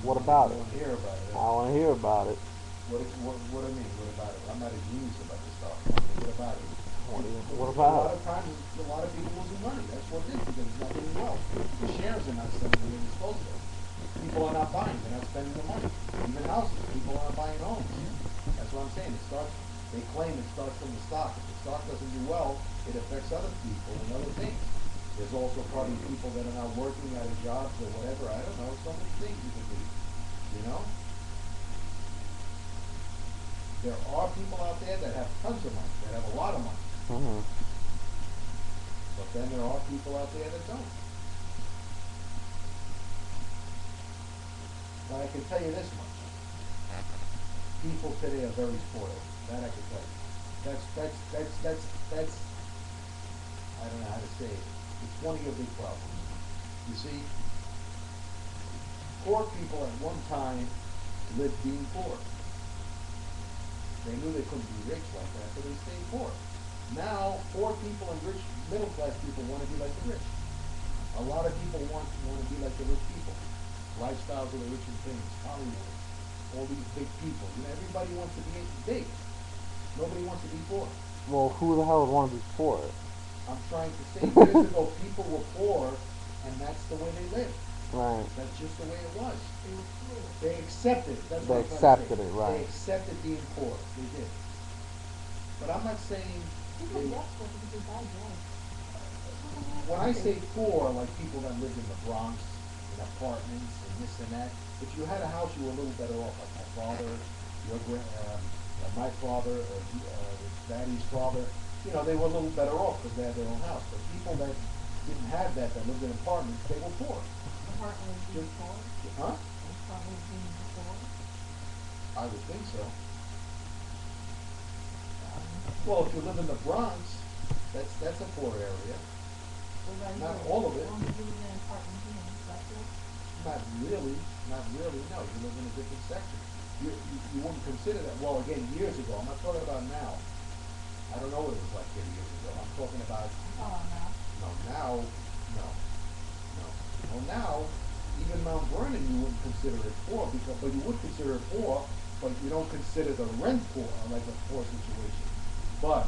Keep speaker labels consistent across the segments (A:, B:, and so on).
A: What about
B: You
A: it?
B: want to hear about it.
A: I want to hear about it.
B: What do I mean? What about it? I'm not a genius about this stuff. I mean, what about it?
A: What
B: A
A: about
B: lot
A: it?
B: of times, a lot of people losing money. That's what it is because it's not getting well. The shares are not selling the way they're supposed to. People are not buying. They're not spending the money. Even houses. People aren't buying homes. That's what I'm saying. It starts. They claim it starts from the stock. If the stock doesn't do well, it affects other people and other things. There's also probably people that are now working out of jobs or whatever. I don't know. So many things you could be. You know. There are people out there that have tons of money, that have a lot of money.
A: Mm-hmm.
B: But then there are people out there that don't. But I can tell you this much. People today are very spoiled. That I can tell you. That's I don't know how to say it. It's one of your big problems. You see, poor people at one time lived being poor. They knew they couldn't be rich like that, so they stayed poor. Now, poor people and rich, middle class people want to be like the rich. A lot of people want to be like the rich people. Lifestyles of the rich and famous, Hollywood, all these big people. You know, everybody wants to be big. Nobody wants to be poor.
A: Well, who the hell would want to be poor?
B: I'm trying to say, years ago, people were poor, and that's the way they lived.
A: Right.
B: That's just the way it was. They accepted. That's
A: They
B: what I'm trying to
A: accepted
B: say.
A: it, right.
B: They accepted being poor. They did. But I'm not saying. When I say poor, like people that lived in the Bronx, in apartments, and this and that, if you had a house, you were a little better off. Like my father, my father, daddy's father, you know, they were a little better off because they had their own house. But people that didn't have that lived in apartments, they were poor.
C: Apartments being poor?
B: Huh?
C: Apartments being poor?
B: I would think so. Well, if you live in the Bronx, that's a poor area. Not all of it. Not really. Not really. No, you live in a different section. You wouldn't consider that. Well, again, years ago. I'm not talking about now. I don't know what it was like 30 years ago. I'm talking about.
C: Oh, no.
B: No, now, no, no. Well, now, even Mount Vernon, you wouldn't consider it poor but you would consider it poor, but you don't consider the rent poor, like a poor situation. But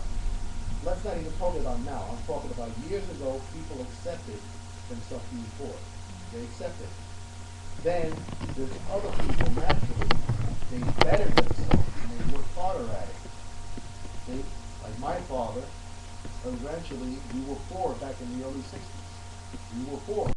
B: let's not even talk about now. I'm talking about years ago, people accepted themselves being poor. They accepted. Then there's other people naturally, they better themselves and they work harder at it. See, like my father, eventually we were poor back in the early 60s. We were poor.